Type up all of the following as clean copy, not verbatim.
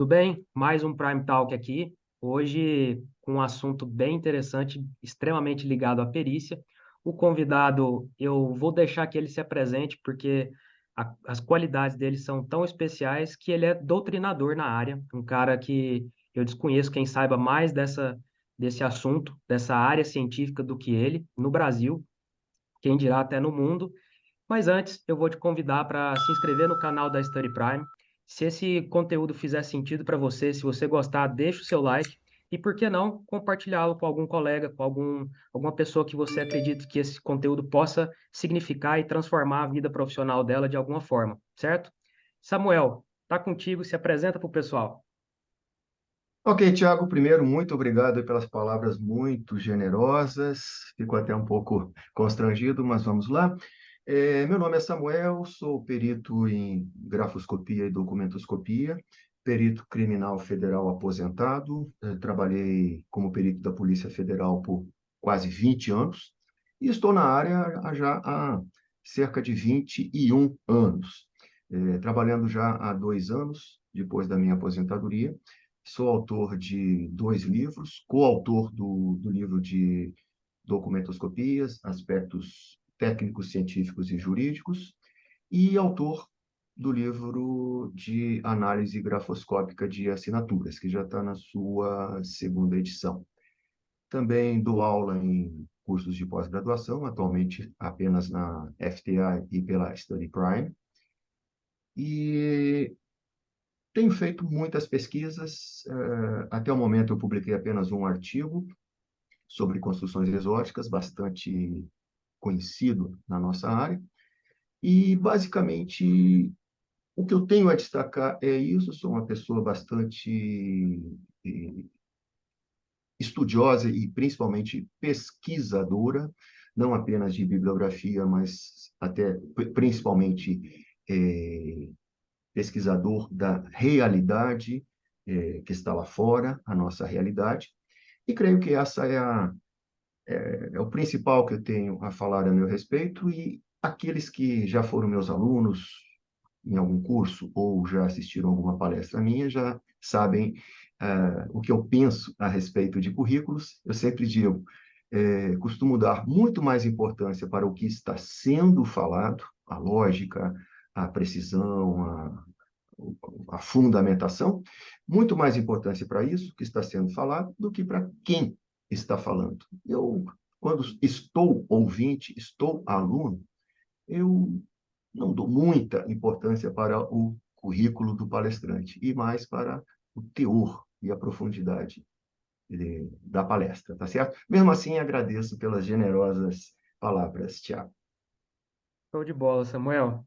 Tudo bem? Mais um Prime Talk aqui. Hoje com um assunto bem interessante, extremamente ligado à perícia. O convidado, eu vou deixar que ele se apresente, porque as qualidades dele são tão especiais que ele é doutrinador na área, um cara que eu desconheço quem saiba mais desse assunto, dessa área científica do que ele, no Brasil, quem dirá até no mundo. Mas antes, eu vou te convidar para se inscrever no canal da Study Prime. Se esse conteúdo fizer sentido para você, se você gostar, deixa o seu like. E por que não compartilhá-lo com algum colega, com alguma pessoa que você acredita que esse conteúdo possa significar e transformar a vida profissional dela de alguma forma, certo? Samuel, tá contigo, se apresenta para o pessoal. Ok, Tiago, primeiro, muito obrigado pelas palavras muito generosas. Fico até um pouco constrangido, mas vamos lá. Meu nome é Samuel, sou perito em grafoscopia e documentoscopia, perito criminal federal aposentado. Trabalhei como perito da Polícia Federal por quase 20 anos e estou na área já há cerca de 21 anos. Trabalhando já há 2 anos, depois da minha aposentadoria. Sou autor de 2 livros, coautor do livro de documentoscopias, aspectos técnicos, científicos e jurídicos, e autor do livro de análise grafoscópica de assinaturas, que já está na sua segunda edição. Também dou aula em cursos de pós-graduação, atualmente apenas na FTI e pela Study Prime, e tenho feito muitas pesquisas. Até o momento eu publiquei apenas um artigo sobre construções exóticas, bastante conhecido na nossa área. E, basicamente, o que eu tenho a destacar é isso. Sou uma pessoa bastante eh, estudiosa e, principalmente, pesquisadora, não apenas de bibliografia, mas até, principalmente, eh, pesquisador da realidade que está lá fora, a nossa realidade. E creio que essa é o principal que eu tenho a falar a meu respeito. E aqueles que já foram meus alunos em algum curso ou já assistiram alguma palestra minha já sabem o que eu penso a respeito de currículos. Eu sempre digo, costumo dar muito mais importância para o que está sendo falado, a lógica, a precisão, a fundamentação, muito mais importância para isso que está sendo falado do que para quem está falando. Eu, quando estou ouvinte, estou aluno, eu não dou muita importância para o currículo do palestrante, e mais para o teor e a profundidade da palestra, tá certo? Mesmo assim, agradeço pelas generosas palavras, Tiago. Show de bola, Samuel.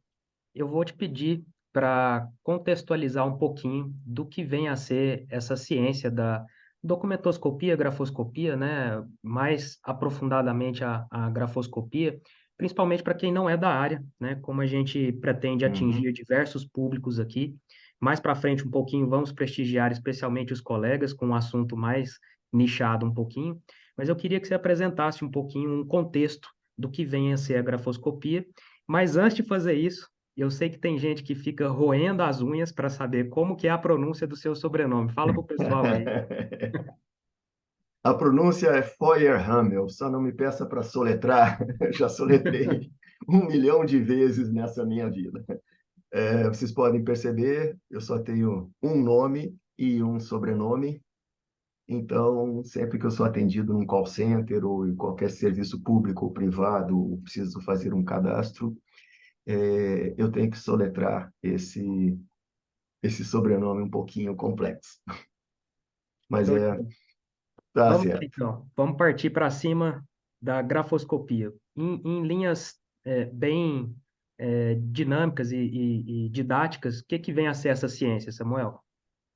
Eu vou te pedir para contextualizar um pouquinho do que vem a ser essa ciência da documentoscopia, grafoscopia, né? Mais aprofundadamente a grafoscopia, principalmente para quem não é da área, né? Como a gente pretende Uhum. atingir diversos públicos aqui. Mais para frente um pouquinho vamos prestigiar especialmente os colegas com um assunto mais nichado um pouquinho, mas eu queria que você apresentasse um pouquinho um contexto do que vem a ser a grafoscopia. Mas antes de fazer isso, eu sei que tem gente que fica roendo as unhas para saber como que é a pronúncia do seu sobrenome. Fala pro pessoal aí. A pronúncia é Feuerhamel, só não me peça para soletrar, eu já soletrei 1 milhão de vezes nessa minha vida. Vocês podem perceber, eu só tenho um nome e um sobrenome. Então, sempre que eu sou atendido num call center ou em qualquer serviço público ou privado, ou preciso fazer um cadastro, eu tenho que soletrar esse sobrenome um pouquinho complexo. Mas Show de bola. tá Vamos lá, certo. então. Vamos partir para cima da grafoscopia. Em linhas bem dinâmicas e didáticas, o que que vem a ser essa ciência, Samuel?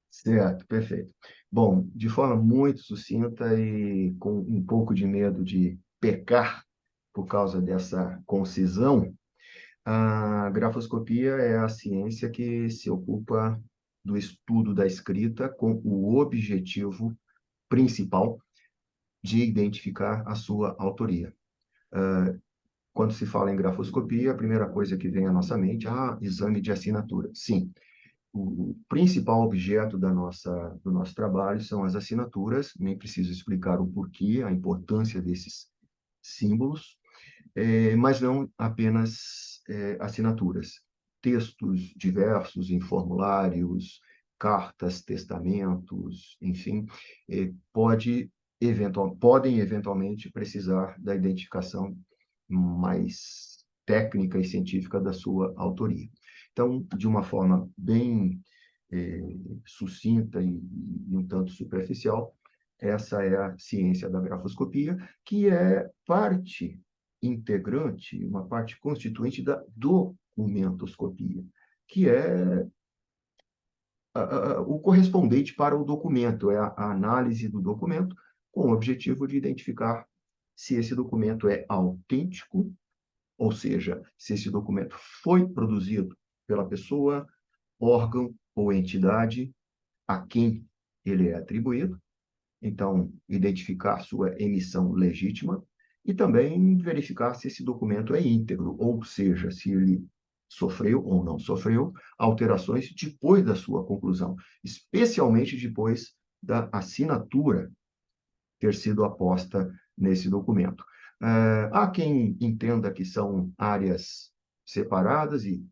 Certo, perfeito. Bom, de forma muito sucinta e com um pouco de medo de pecar por causa dessa concisão, a grafoscopia é a ciência que se ocupa do estudo da escrita com o objetivo principal de identificar a sua autoria. Quando se fala em grafoscopia, a primeira coisa que vem à nossa mente, exame de assinatura. Sim, o principal objeto do nosso trabalho são as assinaturas, nem preciso explicar o porquê, a importância desses símbolos, mas não apenas assinaturas. Textos diversos em formulários, cartas, testamentos, enfim, podem eventualmente precisar da identificação mais técnica e científica da sua autoria. Então, de uma forma bem eh, sucinta e um tanto superficial, essa é a ciência da grafoscopia, que é parte integrante, uma parte constituinte da documentoscopia, que é o correspondente para o documento, é a análise do documento com o objetivo de identificar se esse documento é autêntico, ou seja, se esse documento foi produzido pela pessoa, órgão ou entidade a quem ele é atribuído, então, identificar sua emissão legítima e também verificar se esse documento é íntegro, ou seja, se ele sofreu ou não sofreu alterações depois da sua conclusão, especialmente depois da assinatura ter sido aposta nesse documento. Há quem entenda que são áreas separadas e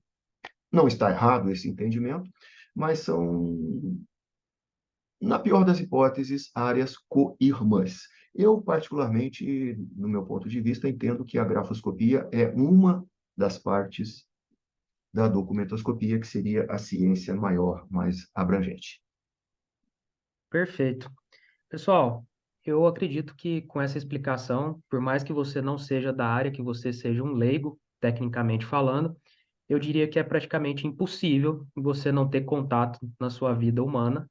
não está errado esse entendimento, mas são, na pior das hipóteses, áreas co-irmãs. Eu, particularmente, no meu ponto de vista, entendo que a grafoscopia é uma das partes da documentoscopia, que seria a ciência maior, mais abrangente. Perfeito. Pessoal, eu acredito que com essa explicação, por mais que você não seja da área, que você seja um leigo, tecnicamente falando, eu diria que é praticamente impossível você não ter contato na sua vida humana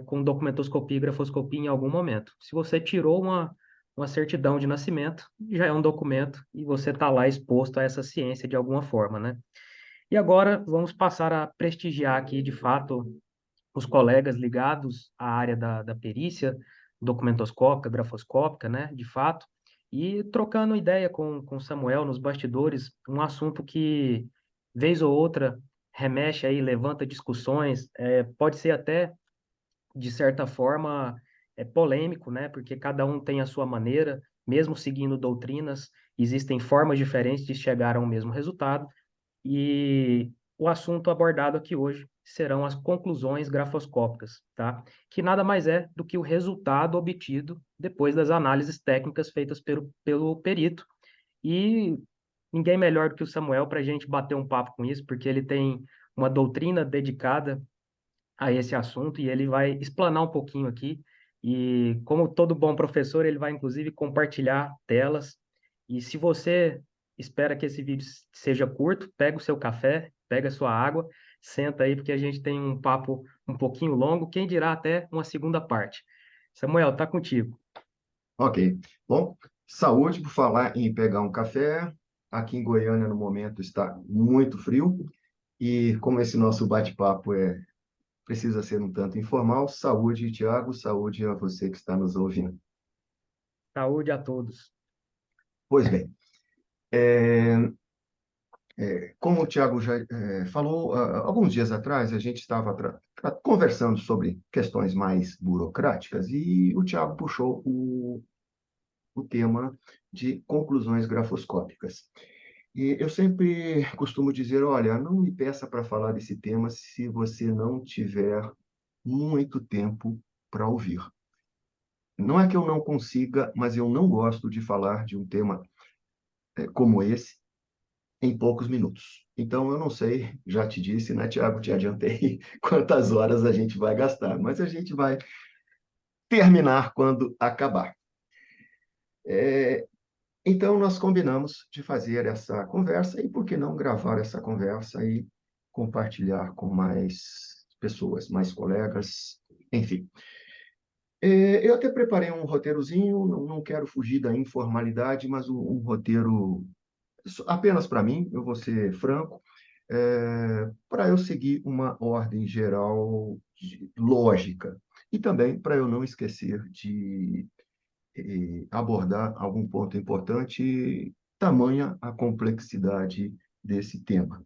com documentoscopia e grafoscopia em algum momento. Se você tirou uma certidão de nascimento, já é um documento e você está lá exposto a essa ciência de alguma forma, né? E agora vamos passar a prestigiar aqui, de fato, os colegas ligados à área da perícia documentoscópica, grafoscópica, né, de fato, e trocando ideia com Samuel nos bastidores, um assunto que, vez ou outra, remexe aí, levanta discussões, pode ser até, de certa forma, polêmico, né, porque cada um tem a sua maneira, mesmo seguindo doutrinas, existem formas diferentes de chegar ao mesmo resultado, e o assunto abordado aqui hoje serão as conclusões grafoscópicas, tá? Que nada mais é do que o resultado obtido depois das análises técnicas feitas pelo perito. E ninguém melhor do que o Samuel para a gente bater um papo com isso, porque ele tem uma doutrina dedicada a esse assunto e ele vai explanar um pouquinho aqui. E como todo bom professor, ele vai inclusive compartilhar telas. E se você espera que esse vídeo seja curto, pega o seu café, pega a sua água, senta aí, porque a gente tem um papo um pouquinho longo, quem dirá até uma segunda parte. Samuel, tá contigo. Ok. Bom, saúde por falar em pegar um café. Aqui em Goiânia, no momento, está muito frio. E como esse nosso bate-papo precisa ser um tanto informal, saúde, Tiago, saúde a você que está nos ouvindo. Saúde a todos. Pois bem, é, como o Tiago já falou, alguns dias atrás a gente estava conversando sobre questões mais burocráticas e o Tiago puxou o tema de conclusões grafoscópicas. E eu sempre costumo dizer, olha, não me peça para falar desse tema se você não tiver muito tempo para ouvir. Não é que eu não consiga, mas eu não gosto de falar de um tema como esse em poucos minutos. Então, eu não sei, já te disse, né, Tiago, te adiantei quantas horas a gente vai gastar, mas a gente vai terminar quando acabar. Então, nós combinamos de fazer essa conversa e, por que não, gravar essa conversa e compartilhar com mais pessoas, mais colegas, enfim. Eu até preparei um roteirozinho, não quero fugir da informalidade, mas um roteiro apenas para mim, eu vou ser franco, para eu seguir uma ordem geral lógica e também para eu não esquecer de abordar algum ponto importante, tamanha a complexidade desse tema.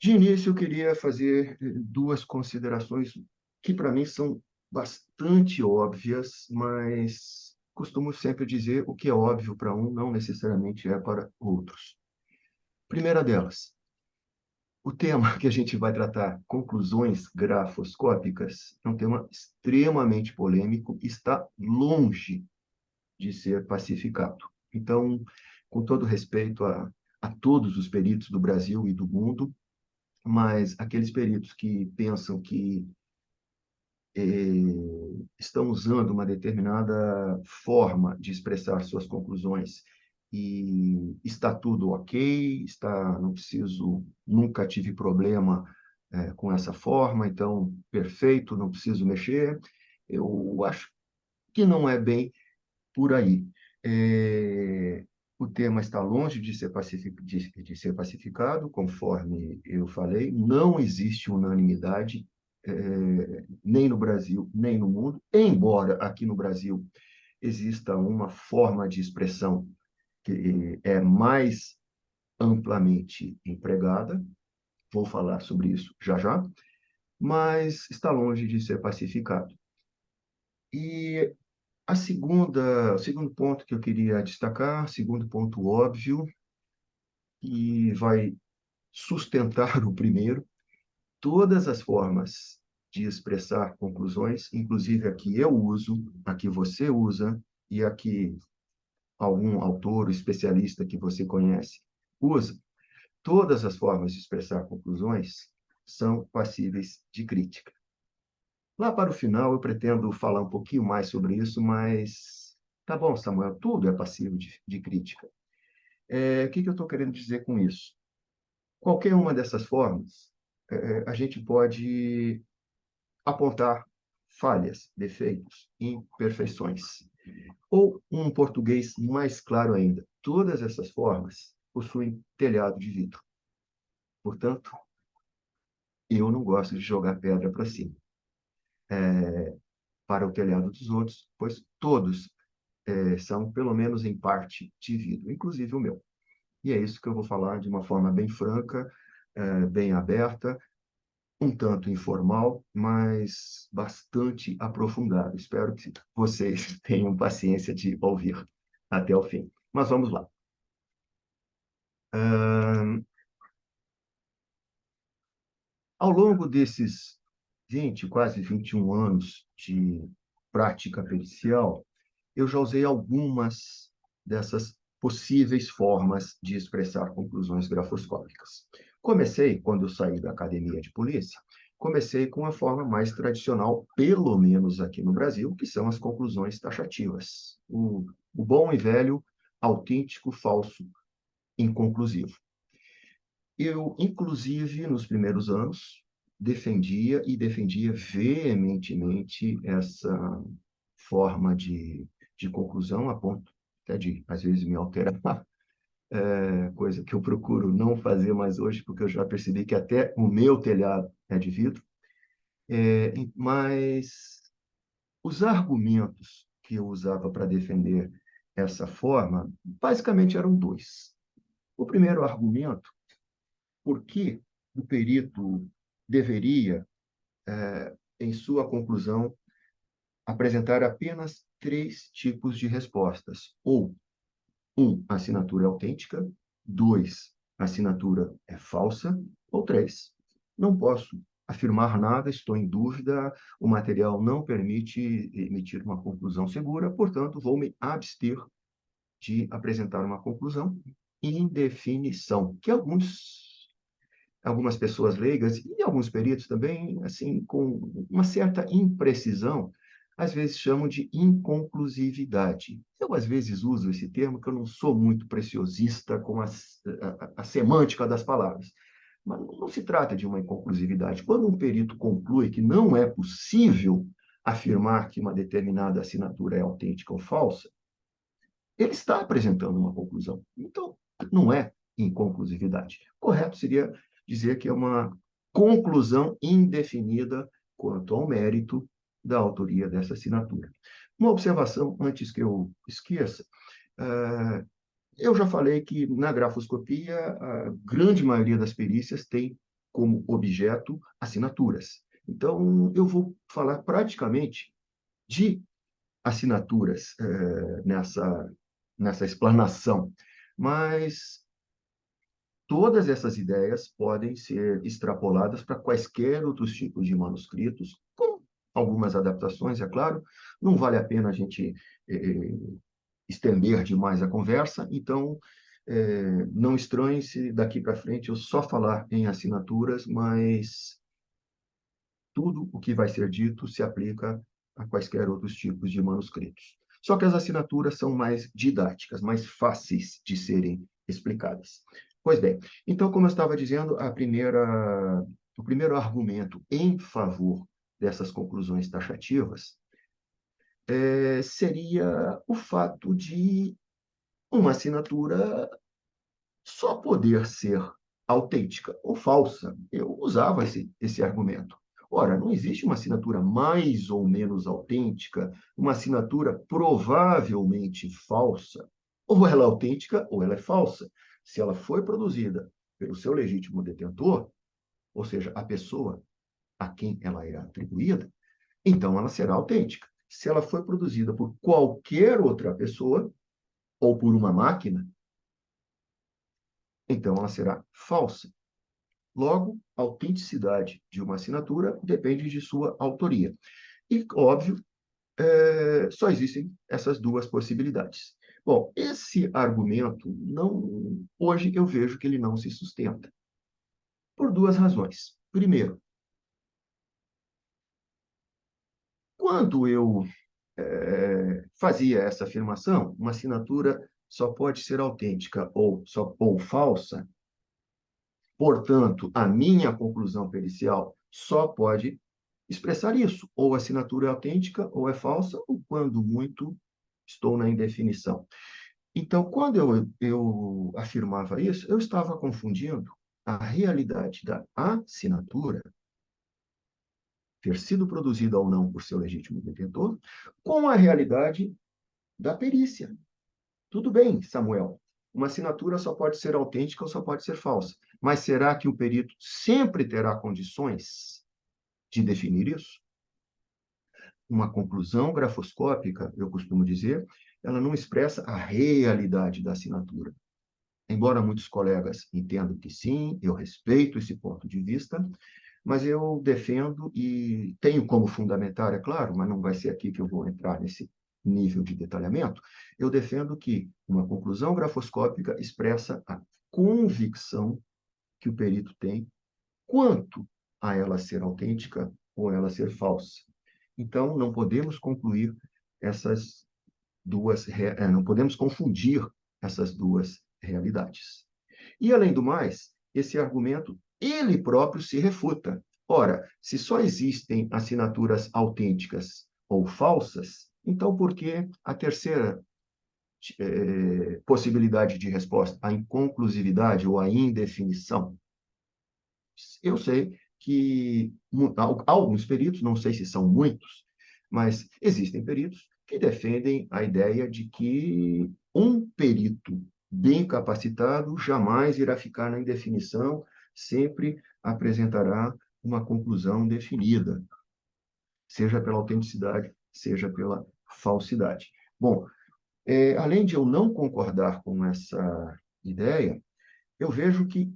De início, eu queria fazer duas considerações que, para mim, são bastante óbvias, mas costumo sempre dizer o que é óbvio para um não necessariamente é para outros. Primeira delas, o tema que a gente vai tratar, conclusões grafoscópicas, é um tema extremamente polêmico, está longe de ser pacificado. Então, com todo respeito a todos os peritos do Brasil e do mundo, mas aqueles peritos que pensam que estão usando uma determinada forma de expressar suas conclusões e está tudo ok, não preciso, nunca tive problema com essa forma, então perfeito, não preciso mexer. Eu acho que não é bem por aí. É, o tema está longe de ser, de ser pacificado, conforme eu falei, não existe unanimidade, nem no Brasil, nem no mundo, embora aqui no Brasil exista uma forma de expressão que é mais amplamente empregada, vou falar sobre isso já já, mas está longe de ser pacificado. E o segundo ponto que eu queria destacar, segundo ponto óbvio, e vai sustentar o primeiro, todas as formas de expressar conclusões, inclusive a que eu uso, a que você usa e a que algum autor ou especialista que você conhece usa, todas as formas de expressar conclusões são passíveis de crítica. Lá para o final, eu pretendo falar um pouquinho mais sobre isso, mas tá bom, Samuel, tudo é passível de crítica. O que eu estou querendo dizer com isso? Qualquer uma dessas formas, a gente pode apontar falhas, defeitos, imperfeições. Ou, um português mais claro ainda, todas essas formas possuem telhado de vidro. Portanto, eu não gosto de jogar pedra para cima, para o telhado dos outros, pois todos são, pelo menos em parte, de vidro, inclusive o meu. E é isso que eu vou falar de uma forma bem franca, bem aberta, um tanto informal, mas bastante aprofundado. Espero que vocês tenham paciência de ouvir até o fim. Mas vamos lá. Ao longo desses 20, quase 21 anos de prática pericial, eu já usei algumas dessas possíveis formas de expressar conclusões grafoscópicas. Comecei, quando eu saí da academia de polícia, comecei com a forma mais tradicional, pelo menos aqui no Brasil, que são as conclusões taxativas. O bom e velho, autêntico, falso, inconclusivo. Eu, inclusive, nos primeiros anos, defendia veementemente essa forma de conclusão, a ponto até de, às vezes, me alterar, coisa que eu procuro não fazer mais hoje, porque eu já percebi que até o meu telhado é de vidro. Mas os argumentos que eu usava para defender essa forma, basicamente eram dois. O primeiro argumento, por que o perito deveria, em sua conclusão, apresentar apenas três tipos de respostas, ou a assinatura é autêntica, dois, a assinatura é falsa, ou três, não posso afirmar nada, estou em dúvida, o material não permite emitir uma conclusão segura, portanto, vou me abster de apresentar uma conclusão em definição, que algumas pessoas leigas e alguns peritos também, assim, com uma certa imprecisão, às vezes chamam de inconclusividade. Eu, às vezes, uso esse termo, que eu não sou muito preciosista com a semântica das palavras. Mas não se trata de uma inconclusividade. Quando um perito conclui que não é possível afirmar que uma determinada assinatura é autêntica ou falsa, ele está apresentando uma conclusão. Então, não é inconclusividade. Correto seria dizer que é uma conclusão indefinida quanto ao mérito da autoria dessa assinatura. Uma observação, antes que eu esqueça, eu já falei que na grafoscopia a grande maioria das perícias tem como objeto assinaturas. Então, eu vou falar praticamente de assinaturas nessa explanação, mas todas essas ideias podem ser extrapoladas para quaisquer outros tipos de manuscritos, com algumas adaptações, é claro. Não vale a pena a gente eh, estender demais a conversa, então não estranhe se daqui para frente eu só falar em assinaturas, mas tudo o que vai ser dito se aplica a quaisquer outros tipos de manuscritos. Só que as assinaturas são mais didáticas, mais fáceis de serem explicadas. Pois bem, então, como eu estava dizendo, o primeiro argumento em favor dessas conclusões taxativas seria o fato de uma assinatura só poder ser autêntica ou falsa. Eu usava esse argumento. Ora, não existe uma assinatura mais ou menos autêntica, uma assinatura provavelmente falsa. Ou ela é autêntica ou ela é falsa. Se ela foi produzida pelo seu legítimo detentor, ou seja, a pessoa a quem ela é atribuída, então ela será autêntica. Se ela foi produzida por qualquer outra pessoa ou por uma máquina, então ela será falsa. Logo, a autenticidade de uma assinatura depende de sua autoria. E, óbvio, só existem essas duas possibilidades. Bom, esse argumento, hoje eu vejo que ele não se sustenta, por duas razões. Primeiro, quando eu fazia essa afirmação, uma assinatura só pode ser autêntica ou falsa, portanto, a minha conclusão pericial só pode expressar isso. Ou a assinatura é autêntica ou é falsa, ou, quando muito, estou na indefinição. Então, quando eu afirmava isso, eu estava confundindo a realidade da assinatura, ter sido produzida ou não por seu legítimo detentor, com a realidade da perícia. Tudo bem, Samuel, uma assinatura só pode ser autêntica ou só pode ser falsa. Mas será que o perito sempre terá condições de definir isso? Uma conclusão grafoscópica, eu costumo dizer, ela não expressa a realidade da assinatura. Embora muitos colegas entendam que sim, eu respeito esse ponto de vista, mas eu defendo e tenho como fundamentar, é claro, mas não vai ser aqui que eu vou entrar nesse nível de detalhamento, eu defendo que uma conclusão grafoscópica expressa a convicção que o perito tem quanto a ela ser autêntica ou ela ser falsa. Então, não podemos concluir essas não podemos confundir essas duas realidades. E, além do mais, esse argumento, ele próprio se refuta. Ora, se só existem assinaturas autênticas ou falsas, então por que a terceira possibilidade de resposta, a inconclusividade ou a indefinição? Eu sei que alguns peritos, não sei se são muitos, mas existem peritos que defendem a ideia de que um perito bem capacitado jamais irá ficar na indefinição, sempre apresentará uma conclusão definida, seja pela autenticidade, seja pela falsidade. Bom, além de eu não concordar com essa ideia, eu vejo que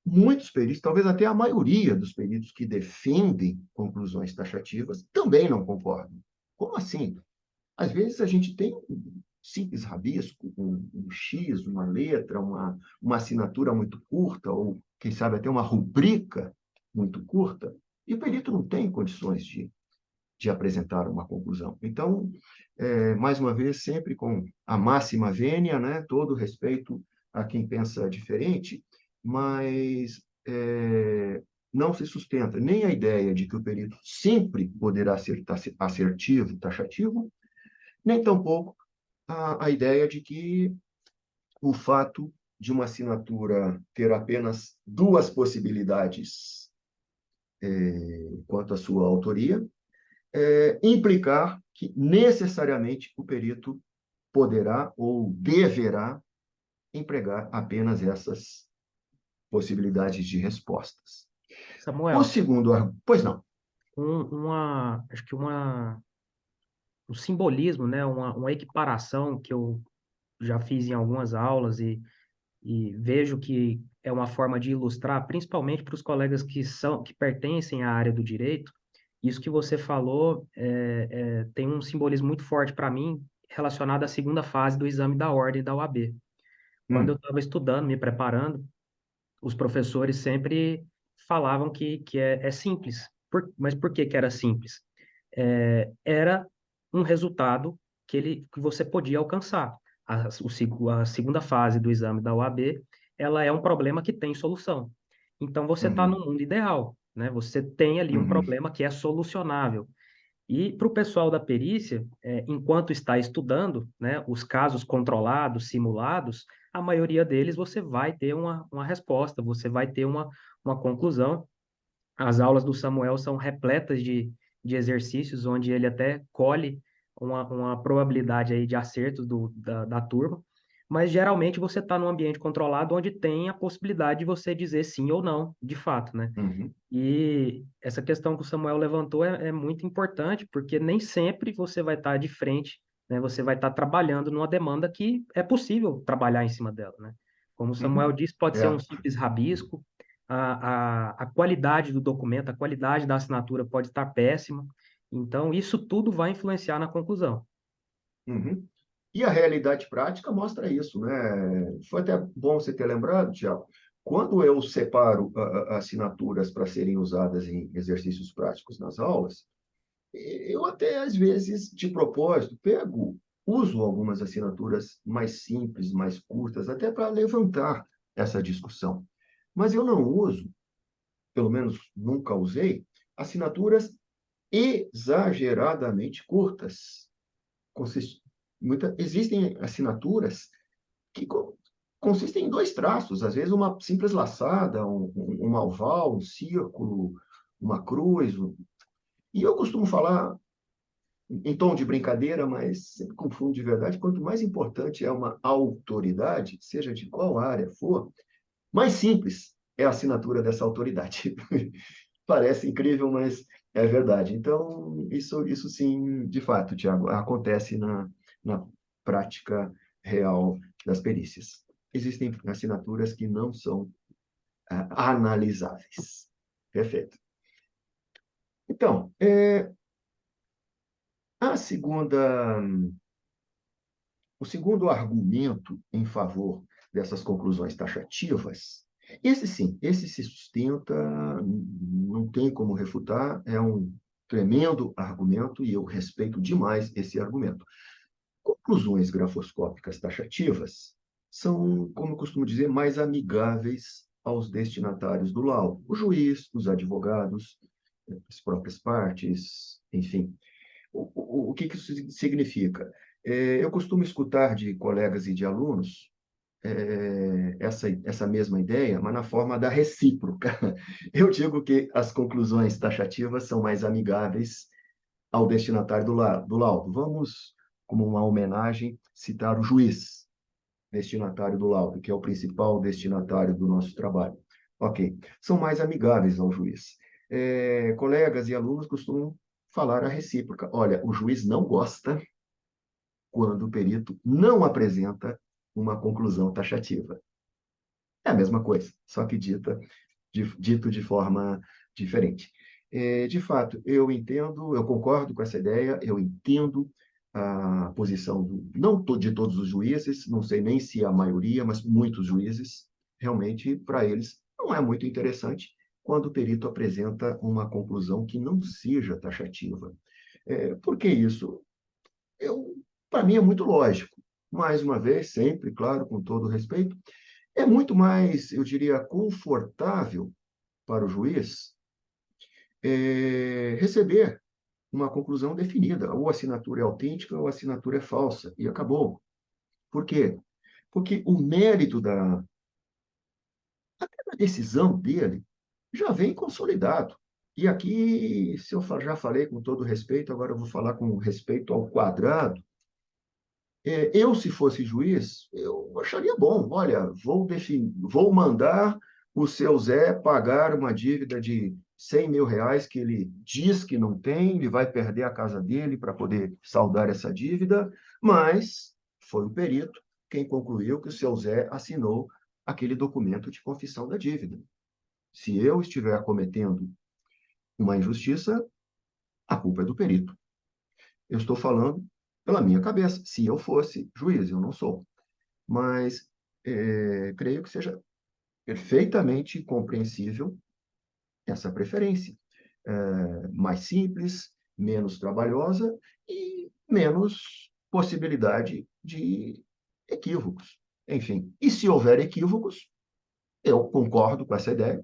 muitos peritos, talvez até a maioria dos peritos que defendem conclusões taxativas, também não concordam. Como assim? Às vezes a gente tem um simples rabisco, um X, uma letra, uma assinatura muito curta, ou, quem sabe, até uma rubrica muito curta, e o perito não tem condições de apresentar uma conclusão. Então, mais uma vez, sempre com a máxima vênia, né? Todo respeito a quem pensa diferente, mas não se sustenta nem a ideia de que o perito sempre poderá ser assertivo, taxativo, nem tampouco a ideia de que o fato de uma assinatura ter apenas duas possibilidades quanto à sua autoria, implicar que necessariamente o perito poderá ou deverá empregar apenas essas possibilidades de respostas. O Samuel, segundo, pois não. acho que um simbolismo, né? Uma equiparação que eu já fiz em algumas aulas e vejo que é uma forma de ilustrar, principalmente para os colegas que pertencem à área do direito. Isso que você falou tem um simbolismo muito forte para mim relacionado à segunda fase do exame da ordem da OAB. Quando eu Hum, estava estudando, me preparando, os professores sempre falavam que é simples. Mas por que que era simples? Era um resultado que você podia alcançar. A segunda fase do exame da OAB, ela é um problema que tem solução. Então, você está no uhum, mundo ideal, né? Você tem ali um uhum, problema que é solucionável. E para o pessoal da perícia, enquanto está estudando, né, os casos controlados, simulados, a maioria deles você vai ter uma resposta, você vai ter uma conclusão. As aulas do Samuel são repletas de exercícios, onde ele até colhe uma probabilidade aí de acertos da turma, mas geralmente você está num ambiente controlado onde tem a possibilidade de você dizer sim ou não, de fato, né? uhum, E essa questão que o Samuel levantou é muito importante, porque nem sempre você vai estar de frente, né? Você vai estar trabalhando numa demanda que é possível trabalhar em cima dela, né? Como o Samuel uhum. disse, pode ser um É. simples rabisco, a qualidade do documento, a qualidade da assinatura pode estar péssima, então isso tudo vai influenciar na conclusão. Uhum. E a realidade prática mostra isso, né? Foi até bom você ter lembrado, Tiago. Quando eu separo assinaturas para serem usadas em exercícios práticos nas aulas, eu até, às vezes, de propósito, uso algumas assinaturas mais simples, mais curtas, até para levantar essa discussão. Mas eu não uso, pelo menos nunca usei, assinaturas exageradamente curtas. Consiste, existem assinaturas que consistem em dois traços, às vezes uma simples laçada, uma oval, um círculo, uma cruz. E eu costumo falar em tom de brincadeira, mas sempre confundo de verdade, quanto mais importante é uma autoridade, seja de qual área for, mais simples é a assinatura dessa autoridade. Parece incrível, mas é verdade. Então, isso sim, de fato, Tiago, acontece na prática real das perícias. Existem assinaturas que não são analisáveis. Perfeito. Então, a segunda, o segundo argumento em favor dessas conclusões taxativas, esse sim, esse se sustenta, não tem como refutar, é um tremendo argumento e eu respeito demais esse argumento. Conclusões grafoscópicas taxativas são, como eu costumo dizer, mais amigáveis aos destinatários do laudo, o juiz, os advogados, as próprias partes, enfim. O que isso significa? Eu costumo escutar de colegas e de alunos essa mesma ideia, mas na forma da recíproca. Eu digo que as conclusões taxativas são mais amigáveis ao destinatário do laudo. Vamos, como uma homenagem, citar o juiz, destinatário do laudo, que é o principal destinatário do nosso trabalho. Ok, são mais amigáveis ao juiz. Colegas e alunos costumam falar a recíproca. Olha, o juiz não gosta quando o perito não apresenta uma conclusão taxativa. É a mesma coisa, só que dito de forma diferente. De fato, eu entendo, eu concordo com essa ideia, eu entendo a posição não de todos os juízes, não sei nem se a maioria, mas muitos juízes, realmente, para eles, não é muito interessante quando o perito apresenta uma conclusão que não seja taxativa. Por que isso? Para mim é muito lógico. Mais uma vez, sempre, claro, com todo respeito, é muito mais, eu diria, confortável para o juiz receber uma conclusão definida. Ou a assinatura é autêntica ou a assinatura é falsa. E acabou. Por quê? Porque o mérito da decisão dele já vem consolidado. E aqui, se eu já falei com todo respeito, agora eu vou falar com respeito ao quadrado. Eu, se fosse juiz, eu acharia bom. Olha, vou mandar o seu Zé pagar uma dívida de 100 mil reais que ele diz que não tem, ele vai perder a casa dele para poder saldar essa dívida, mas foi o perito quem concluiu que o seu Zé assinou aquele documento de confissão da dívida. Se eu estiver cometendo uma injustiça, a culpa é do perito. Eu estou falando pela minha cabeça. Se eu fosse juiz, eu não sou. Mas creio que seja perfeitamente compreensível essa preferência. Mais simples, menos trabalhosa e menos possibilidade de equívocos. Enfim, e se houver equívocos, eu concordo com essa ideia,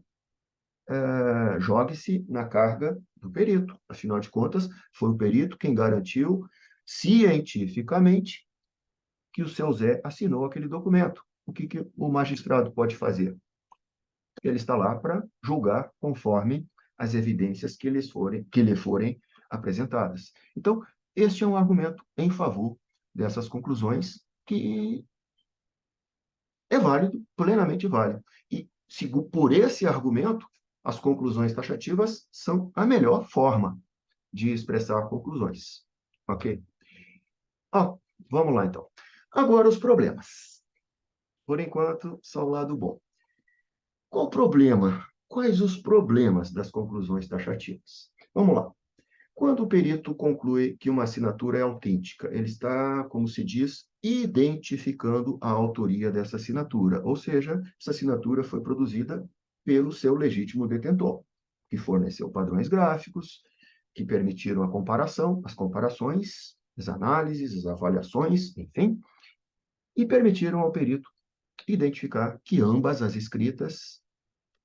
jogue-se na carga do perito. Afinal de contas, foi o perito quem garantiu cientificamente que o seu Zé assinou aquele documento. O que o magistrado pode fazer? Ele está lá para julgar conforme as evidências que lhe forem apresentadas. Então, este é um argumento em favor dessas conclusões que é válido, plenamente válido. E, por esse argumento, as conclusões taxativas são a melhor forma de expressar conclusões. Ok? Vamos lá, então. Agora, os problemas. Por enquanto, só o lado bom. Qual o problema? Quais os problemas das conclusões taxativas? Vamos lá. Quando o perito conclui que uma assinatura é autêntica, ele está, como se diz, identificando a autoria dessa assinatura, ou seja, essa assinatura foi produzida pelo seu legítimo detentor, que forneceu padrões gráficos, que permitiram a comparação, as comparações, as análises, as avaliações, enfim, e permitiram ao perito identificar que ambas as escritas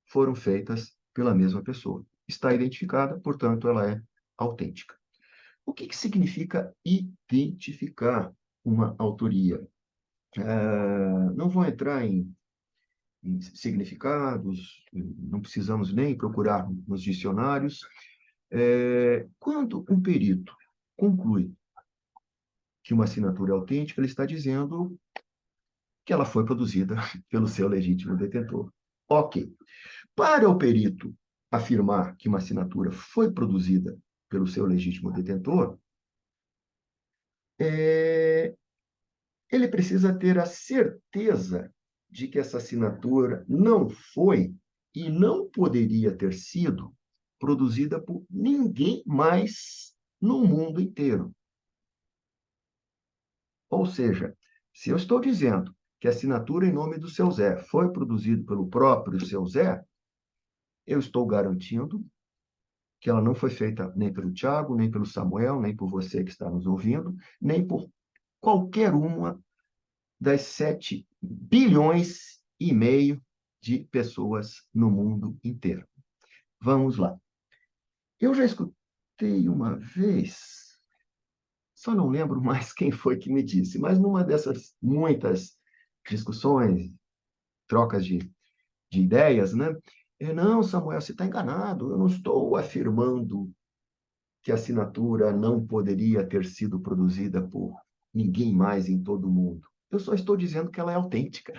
foram feitas pela mesma pessoa. Está identificada, portanto, ela é autêntica. O que significa identificar uma autoria? Não vou entrar em significados, não precisamos nem procurar nos dicionários. Quando um perito conclui que uma assinatura é autêntica, ele está dizendo que ela foi produzida pelo seu legítimo detentor. Ok. Para o perito afirmar que uma assinatura foi produzida pelo seu legítimo detentor, ele precisa ter a certeza de que essa assinatura não foi e não poderia ter sido produzida por ninguém mais no mundo inteiro. Ou seja, se eu estou dizendo que a assinatura em nome do seu Zé foi produzida pelo próprio seu Zé, eu estou garantindo que ela não foi feita nem pelo Tiago, nem pelo Samuel, nem por você que está nos ouvindo, nem por qualquer uma das 7,5 bilhões de pessoas no mundo inteiro. Vamos lá. Eu já escutei uma vez, só não lembro mais quem foi que me disse, mas numa dessas muitas discussões, trocas de ideias, né? Não, Samuel, você está enganado. Eu não estou afirmando que a assinatura não poderia ter sido produzida por ninguém mais em todo o mundo. Eu só estou dizendo que ela é autêntica.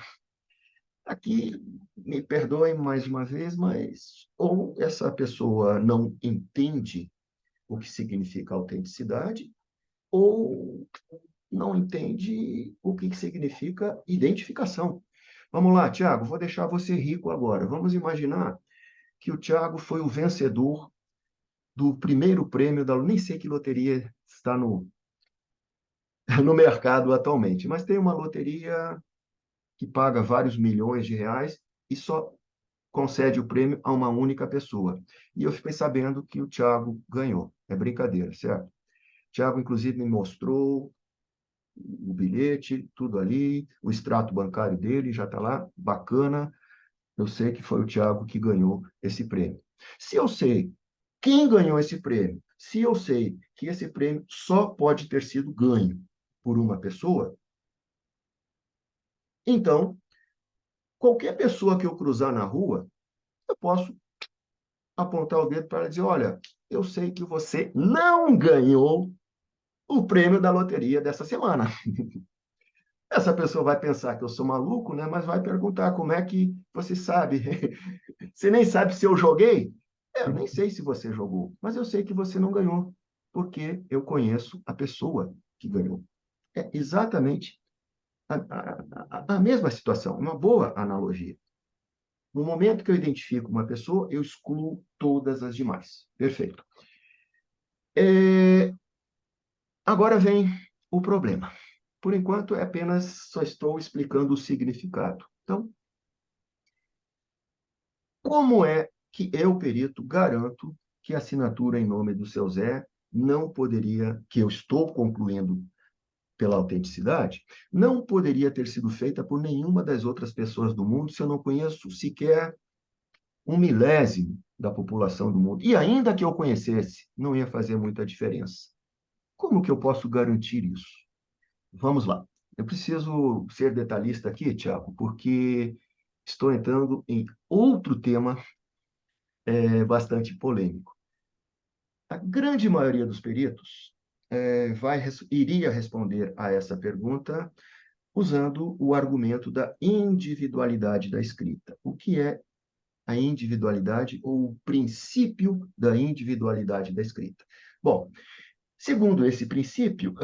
Aqui, me perdoem mais uma vez, mas ou essa pessoa não entende o que significa autenticidade, ou não entende o que significa identificação. Vamos lá, Tiago, vou deixar você rico agora. Vamos imaginar que o Tiago foi o vencedor do primeiro prêmio da... Nem sei que loteria está no mercado atualmente, mas tem uma loteria que paga vários milhões de reais e só concede o prêmio a uma única pessoa. E eu fiquei sabendo que o Tiago ganhou. É brincadeira, certo? O Tiago, inclusive, me mostrou o bilhete, tudo ali, o extrato bancário dele já está lá, bacana. Eu sei que foi o Tiago que ganhou esse prêmio. Se eu sei quem ganhou esse prêmio, se eu sei que esse prêmio só pode ter sido ganho por uma pessoa, então, qualquer pessoa que eu cruzar na rua, eu posso apontar o dedo para dizer: olha, eu sei que você não ganhou o prêmio da loteria dessa semana. Essa pessoa vai pensar que eu sou maluco, né? Mas vai perguntar como é que você sabe. Você nem sabe se eu joguei? Eu nem sei se você jogou, mas eu sei que você não ganhou, porque eu conheço a pessoa que ganhou. É exatamente a mesma situação, uma boa analogia. No momento que eu identifico uma pessoa, eu excluo todas as demais. Perfeito. É, agora vem o problema. Por enquanto, é apenas só estou explicando o significado. Então, como é que eu, perito, garanto que a assinatura em nome do seu Zé não poderia, que eu estou concluindo pela autenticidade, não poderia ter sido feita por nenhuma das outras pessoas do mundo se eu não conheço sequer um milésimo da população do mundo. E ainda que eu conhecesse, não ia fazer muita diferença. Como que eu posso garantir isso? Vamos lá. Eu preciso ser detalhista aqui, Tiago, porque estou entrando em outro tema bastante polêmico. A grande maioria dos peritos iria responder a essa pergunta usando o argumento da individualidade da escrita. O que é a individualidade ou o princípio da individualidade da escrita? Bom, segundo esse princípio,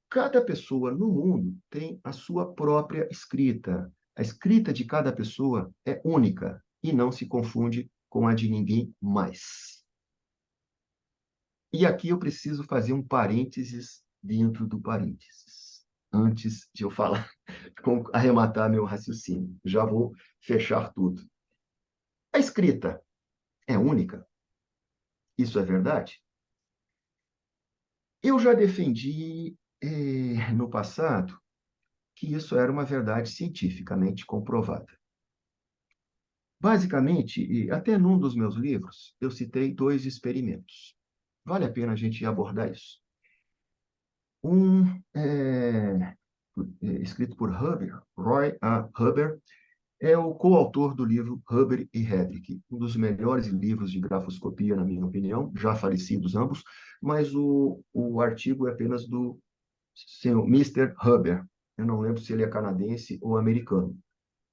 cada pessoa no mundo tem a sua própria escrita. A escrita de cada pessoa é única e não se confunde com a de ninguém mais. E aqui eu preciso fazer um parênteses dentro do parênteses, antes de eu falar, arrematar meu raciocínio. Já vou fechar tudo. A escrita é única? Isso é verdade? Eu já defendi, no passado, que isso era uma verdade cientificamente comprovada. Basicamente, e até num dos meus livros, eu citei dois experimentos. Vale a pena a gente abordar isso. Um escrito por Huber, Roy A. Huber, é o coautor do livro Huber e Hedrick, um dos melhores livros de grafoscopia, na minha opinião, já falecidos ambos, mas o artigo é apenas do senhor Mr. Huber. Eu não lembro se ele é canadense ou americano.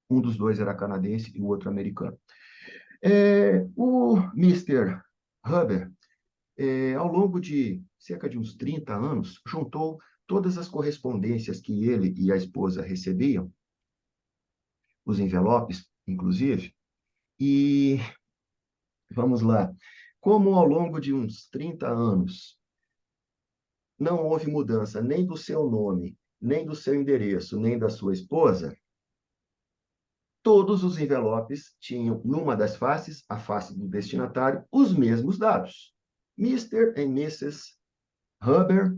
Um dos dois era canadense e o outro americano. O Mr. Huber, ao longo de cerca de uns 30 anos, juntou todas as correspondências que ele e a esposa recebiam, os envelopes, inclusive, e vamos lá. Como ao longo de uns 30 anos não houve mudança nem do seu nome, nem do seu endereço, nem da sua esposa, todos os envelopes tinham, numa das faces, a face do destinatário, os mesmos dados. Mr. e Mrs. Huber,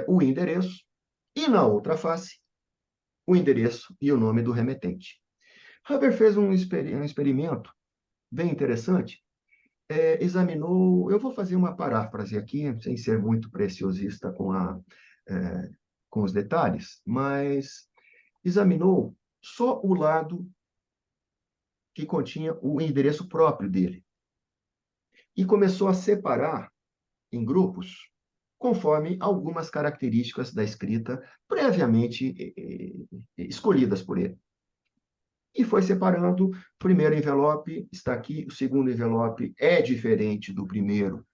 o endereço, e na outra face, o endereço e o nome do remetente. Huber fez um experimento bem interessante, examinou, eu vou fazer uma paráfrase aqui, sem ser muito preciosista é, com os detalhes, mas examinou só o lado que continha o endereço próprio dele. E começou a separar em grupos, conforme algumas características da escrita previamente escolhidas por ele. E foi separando. O primeiro envelope está aqui, o segundo envelope é diferente do primeiro,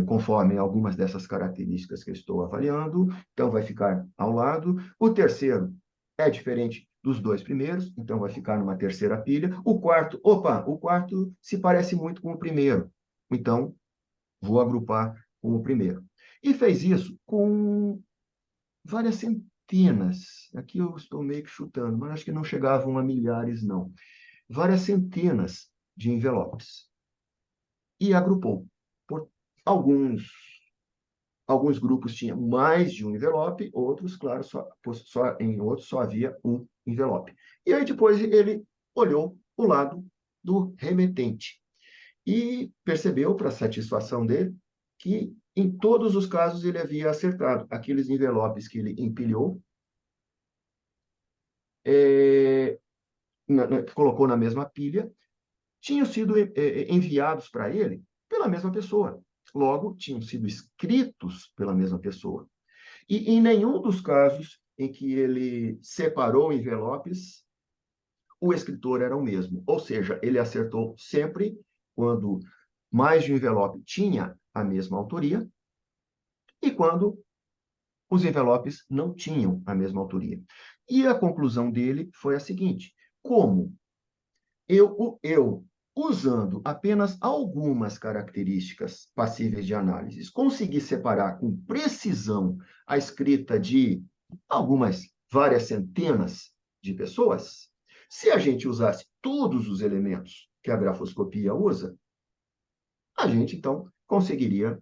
conforme algumas dessas características que eu estou avaliando, então vai ficar ao lado. O terceiro é diferente dos dois primeiros, então vai ficar numa terceira pilha. O quarto se parece muito com o primeiro, então vou agrupar com o primeiro. E fez isso com várias centenas, aqui eu estou meio que chutando, mas acho que não chegavam a milhares, não. Várias centenas de envelopes. E agrupou por alguns Alguns grupos tinham mais de um envelope, outros, claro, em outros só havia um envelope. E aí depois ele olhou o lado do remetente e percebeu, para satisfação dele, que em todos os casos ele havia acertado. Aqueles envelopes que ele empilhou, é, colocou na mesma pilha, tinham sido enviados para ele pela mesma pessoa. Logo, tinham sido escritos pela mesma pessoa. E em nenhum dos casos em que ele separou envelopes, o escritor era o mesmo. Ou seja, ele acertou sempre quando mais de um envelope tinha a mesma autoria e quando os envelopes não tinham a mesma autoria. E a conclusão dele foi a seguinte: como eu usando apenas algumas características passíveis de análise, consegui separar com precisão a escrita de várias centenas de pessoas, se a gente usasse todos os elementos que a grafoscopia usa, a gente então conseguiria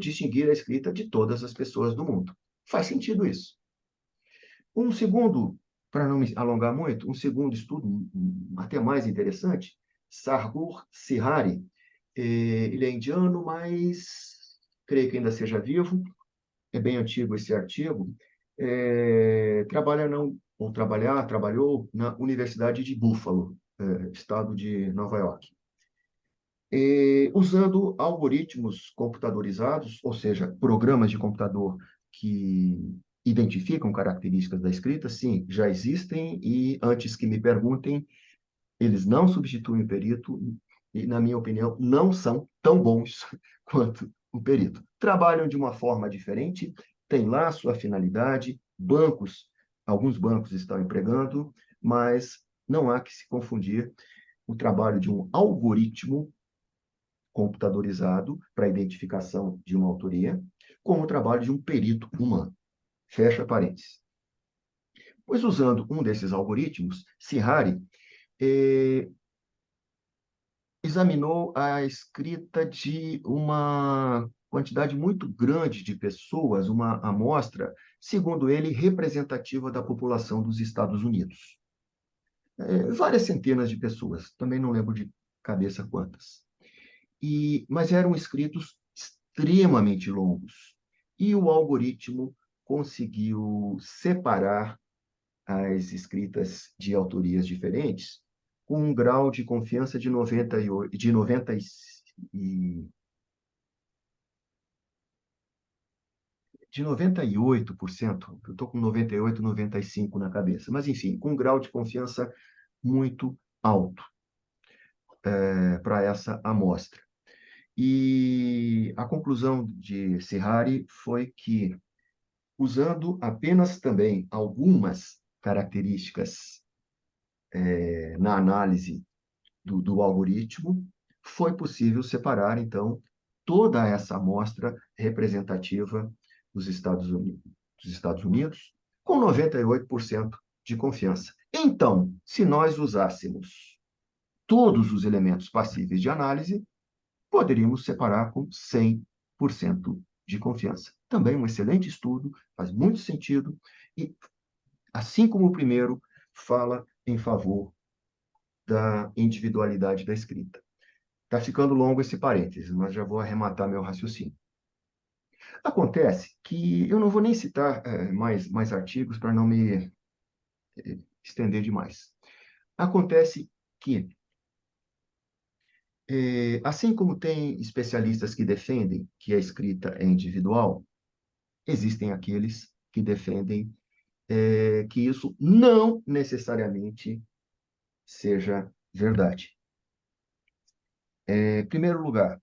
distinguir a escrita de todas as pessoas do mundo. Faz sentido isso. Um segundo, para não me alongar muito, um segundo estudo, até mais interessante, Sargur Sihari, ele é indiano, mas creio que ainda seja vivo, é bem antigo esse artigo, trabalhou na Universidade de Buffalo, estado de Nova York. Usando algoritmos computadorizados, ou seja, programas de computador que identificam características da escrita, sim, já existem e, antes que me perguntem, eles não substituem o perito e, na minha opinião, não são tão bons quanto o perito. Trabalham de uma forma diferente, têm lá a sua finalidade, alguns bancos estão empregando, mas não há que se confundir o trabalho de um algoritmo computadorizado para a identificação de uma autoria, com o trabalho de um perito humano. Fecha parênteses. Pois usando um desses algoritmos, Sihari examinou a escrita de uma quantidade muito grande de pessoas, uma amostra, segundo ele, representativa da população dos Estados Unidos. Várias centenas de pessoas, também não lembro de cabeça quantas. Mas eram escritos extremamente longos. E o algoritmo conseguiu separar as escritas de autorias diferentes com um grau de confiança de 98, de 98%. Eu estou com 98, 95 na cabeça. Mas, enfim, com um grau de confiança muito alto para essa amostra. E a conclusão de Sihari foi que, usando apenas também algumas características na análise do algoritmo, foi possível separar, então, toda essa amostra representativa dos Estados Unidos com 98% de confiança. Então, se nós usássemos todos os elementos passíveis de análise, poderíamos separar com 100% de confiança. Também um excelente estudo, faz muito sentido, e, assim como o primeiro, fala em favor da individualidade da escrita. Está ficando longo esse parênteses, mas já vou arrematar meu raciocínio. Acontece que eu não vou nem citar mais artigos para não me estender demais. Acontece que assim como tem especialistas que defendem que a escrita é individual, existem aqueles que defendem que isso não necessariamente seja verdade. Em primeiro lugar,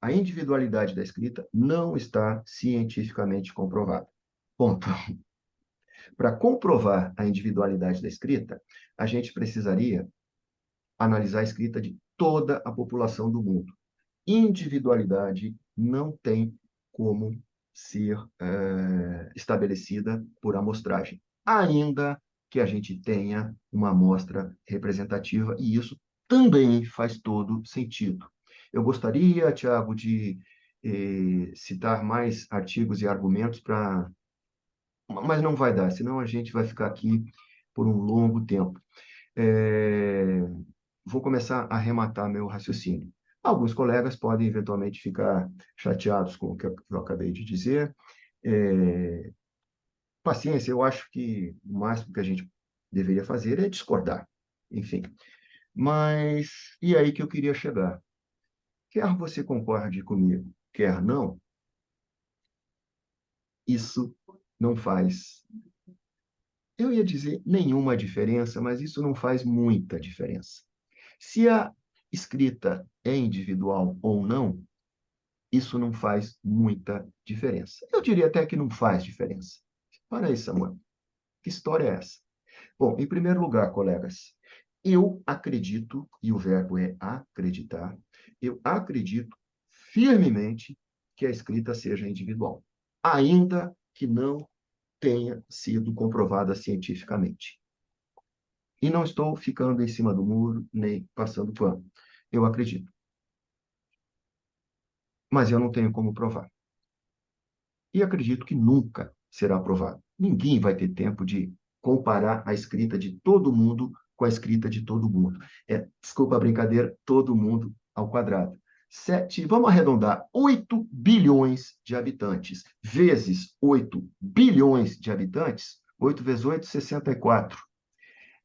a individualidade da escrita não está cientificamente comprovada. Ponto. Para comprovar a individualidade da escrita, a gente precisaria analisar a escrita de toda a população do mundo. Individualidade não tem como ser estabelecida por amostragem, ainda que a gente tenha uma amostra representativa, e isso também faz todo sentido. Eu gostaria, Tiago, de citar mais artigos e argumentos mas não vai dar, senão a gente vai ficar aqui por um longo tempo. É, Vou começar a arrematar meu raciocínio. Alguns colegas podem eventualmente ficar chateados com o que eu acabei de dizer. É, Paciência, eu acho que o máximo que a gente deveria fazer é discordar. Enfim. Mas e aí que eu queria chegar? Quer você concorde comigo, quer não, isso não faz, eu ia dizer nenhuma diferença, mas isso não faz muita diferença. Se a escrita é individual ou não, isso não faz muita diferença. Eu diria até que não faz diferença. Para aí, Samuel, que história é essa? Bom, em primeiro lugar, colegas, eu acredito, e o verbo é acreditar, eu acredito firmemente que a escrita seja individual, ainda que não tenha sido comprovada cientificamente. E não estou ficando em cima do muro, nem passando pano. Eu acredito, mas eu não tenho como provar. E acredito que nunca será aprovado. Ninguém vai ter tempo de comparar a escrita de todo mundo com a escrita de todo mundo. Desculpa a brincadeira, todo mundo ao quadrado. Vamos arredondar, 8 bilhões de habitantes, vezes 8 bilhões de habitantes, 8 vezes 8, 64.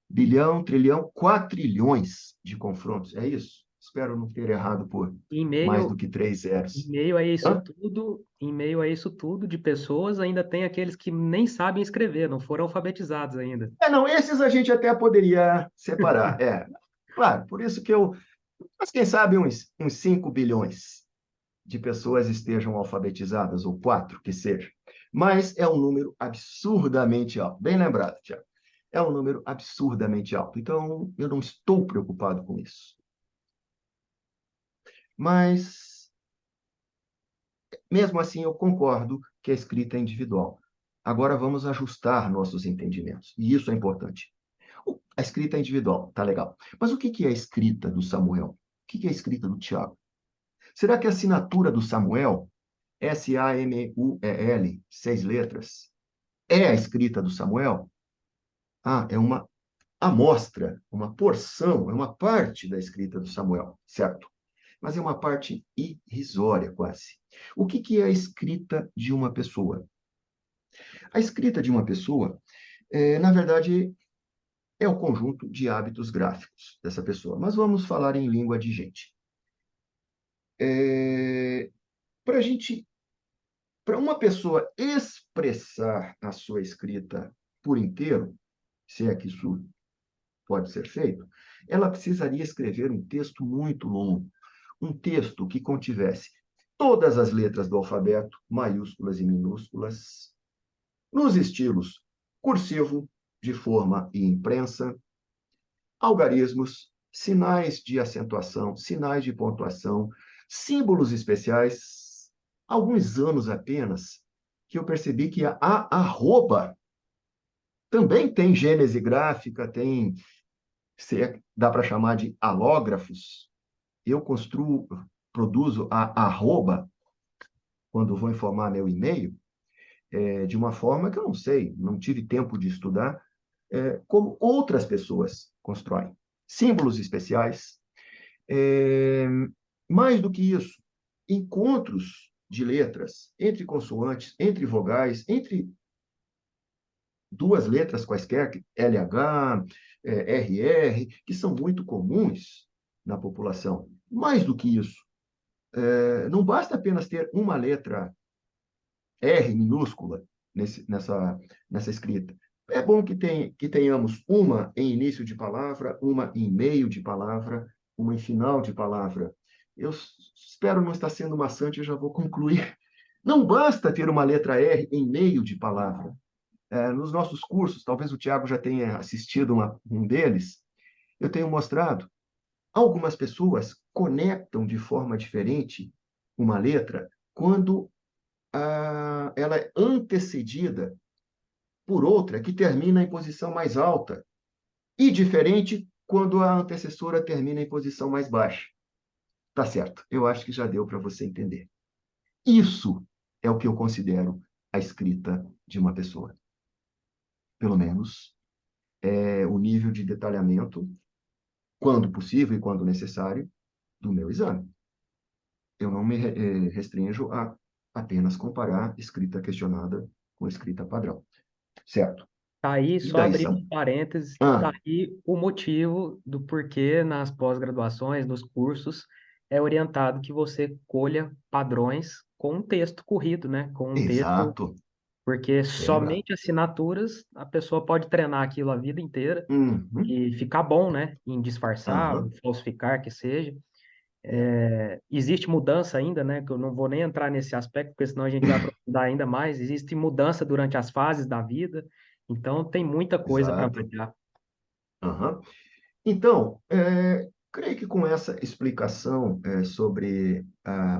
Bilhão, trilhão, quatrilhões de confrontos. É isso? Espero não ter errado por Em mais do meio, que 3 em zeros. meio a isso Hã? tudo, em meio a isso tudo de pessoas, ainda tem aqueles que nem sabem escrever, não foram alfabetizados ainda. Não, esses a gente até poderia separar. Claro, por isso que eu. Mas quem sabe uns 5 bilhões de pessoas estejam alfabetizadas, ou 4 que seja. Mas é um número absurdamente alto. Bem lembrado, Tiago. É um número absurdamente alto. Então, eu não estou preocupado com isso. Mas, mesmo assim, eu concordo que a escrita é individual. Agora vamos ajustar nossos entendimentos. E isso é importante. A escrita é individual, tá legal. Mas o que é a escrita do Samuel? O que é a escrita do Tiago? Será que a assinatura do Samuel, Samuel, 6 letras, é a escrita do Samuel? Ah, é uma amostra, uma porção, é uma parte da escrita do Samuel, certo? Mas é uma parte irrisória, quase. O que é a escrita de uma pessoa? A escrita de uma pessoa, na verdade, é o conjunto de hábitos gráficos dessa pessoa. Mas vamos falar em língua de gente. Para a gente, para uma pessoa expressar a sua escrita por inteiro, se é que isso pode ser feito, ela precisaria escrever um texto muito longo, um texto que contivesse todas as letras do alfabeto, maiúsculas e minúsculas, nos estilos cursivo, de forma e imprensa, algarismos, sinais de acentuação, sinais de pontuação, símbolos especiais. Alguns anos apenas que eu percebi que a arroba também tem gênese gráfica, tem, se dá para chamar de alógrafos. Eu produzo a arroba quando vou informar meu e-mail, de uma forma que eu não sei, não tive tempo de estudar, como outras pessoas constroem. Símbolos especiais. É, Mais do que isso, encontros de letras entre consoantes, entre vogais, entre duas letras quaisquer, LH, RR, que são muito comuns na população. Mais do que isso, não basta apenas ter uma letra R minúscula nessa escrita. É bom que tenhamos uma em início de palavra, uma em meio de palavra, uma em final de palavra. Eu espero não estar sendo maçante, eu já vou concluir. Não basta ter uma letra R em meio de palavra. Nos nossos cursos, talvez o Tiago já tenha assistido um deles, eu tenho mostrado, algumas pessoas conectam de forma diferente uma letra quando ela é antecedida por outra que termina em posição mais alta, e diferente quando a antecessora termina em posição mais baixa. Tá certo, eu acho que já deu para você entender. Isso é o que eu considero a escrita de uma pessoa. Pelo menos é o nível de detalhamento, quando possível e quando necessário, do meu exame. Eu não me restringo a apenas comparar escrita questionada com escrita padrão. Certo? Tá aí, E só daí, abrindo Sam? um parênteses, tá Ah, aí o motivo do porquê nas pós-graduações, nos cursos, é orientado que você colha padrões com um texto corrido, né? Com um texto exato. porque Lembra? somente assinaturas a pessoa pode treinar aquilo a vida inteira Uhum. e ficar bom, né? Em disfarçar, ou Aham. falsificar, que seja. É. Existe mudança ainda, né? Que eu não vou nem entrar nesse aspecto, porque senão a gente vai aprofundar ainda mais. Existe mudança durante as fases da vida, então tem muita coisa para Exato. avaliar. Aham. Então, creio que com essa explicação sobre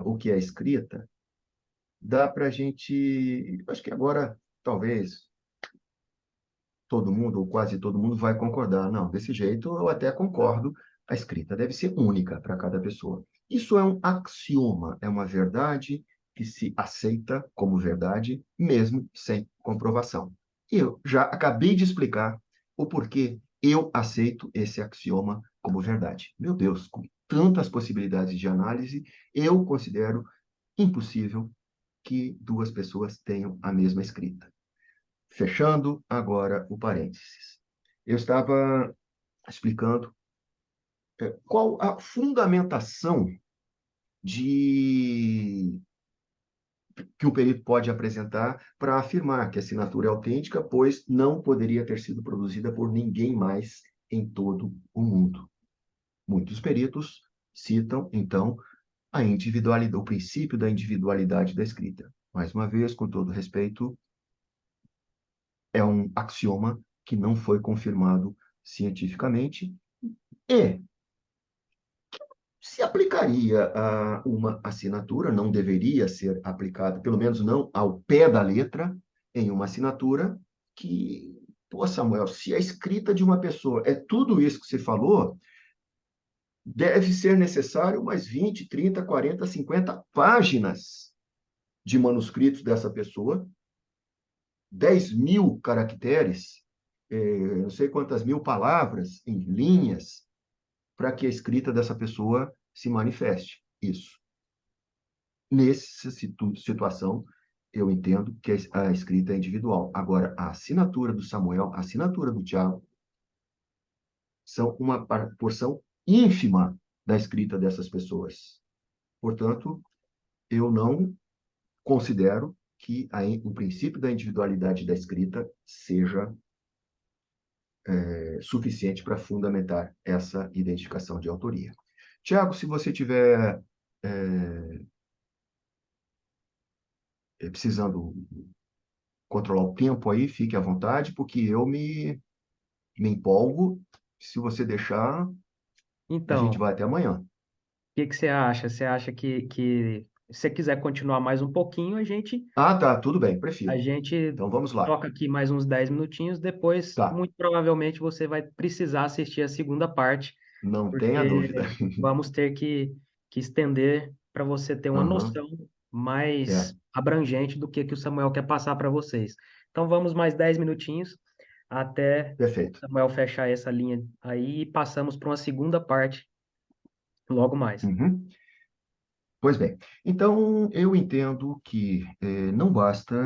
o que é escrita, dá para a gente. Acho que agora, talvez, todo mundo, ou quase todo mundo, vai concordar. Não, desse jeito eu até concordo. A escrita deve ser única para cada pessoa. Isso é um axioma, é uma verdade que se aceita como verdade, mesmo sem comprovação. E eu já acabei de explicar o porquê eu aceito esse axioma como verdade. Meu Deus, com tantas possibilidades de análise, eu considero impossível que duas pessoas tenham a mesma escrita. Fechando agora o parênteses. Eu estava explicando qual a fundamentação de que o perito pode apresentar para afirmar que a assinatura é autêntica, pois não poderia ter sido produzida por ninguém mais em todo o mundo. Muitos peritos citam, então, a individualidade, o princípio da individualidade da escrita. Mais uma vez, com todo respeito, é um axioma que não foi confirmado cientificamente e se aplicaria a uma assinatura, não deveria ser aplicado, pelo menos não ao pé da letra, em uma assinatura que, pô, Samuel, se a escrita de uma pessoa é tudo isso que você falou, deve ser necessário mais 20, 30, 40, 50 páginas de manuscritos dessa pessoa, 10.000 caracteres, não sei quantas mil palavras em linhas, para que a escrita dessa pessoa se manifeste. Isso. Nessa situação, eu entendo que a escrita é individual. Agora, a assinatura do Samuel, a assinatura do Tiago, são uma porção ínfima da escrita dessas pessoas. Portanto, eu não considero que o princípio da individualidade da escrita seja suficiente para fundamentar essa identificação de autoria. Tiago, se você tiver precisando controlar o tempo aí, fique à vontade, porque eu me empolgo. Se você deixar, a gente Então, vai até amanhã. que você acha? Você acha que se você quiser continuar mais um pouquinho, Ah, tá, tudo bem, a prefiro. gente Então vamos lá. toca aqui mais uns 10 minutinhos, depois, Tá, muito provavelmente, você vai precisar assistir a segunda parte, não tenha dúvida. porque vamos ter que estender para você ter uma Aham, noção mais é, abrangente do que o Samuel quer passar para vocês. Então vamos mais 10 minutinhos até o perfeito. Samuel fechar essa linha aí e passamos para uma segunda parte logo mais. Uhum. Pois bem, então eu entendo que não basta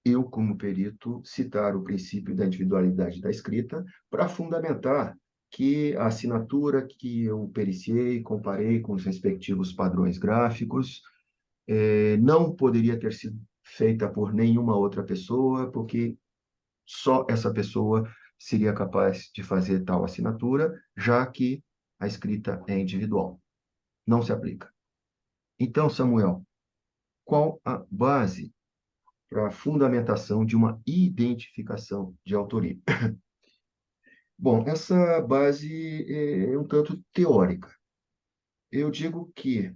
eu, como perito, citar o princípio da individualidade da escrita para fundamentar que a assinatura que eu periciei, comparei com os respectivos padrões gráficos, não poderia ter sido feita por nenhuma outra pessoa, porque só essa pessoa seria capaz de fazer tal assinatura, já que a escrita é individual. Não se aplica. Então, Samuel, qual a base para a fundamentação de uma identificação de autoria? Bom, essa base é um tanto teórica. Eu digo que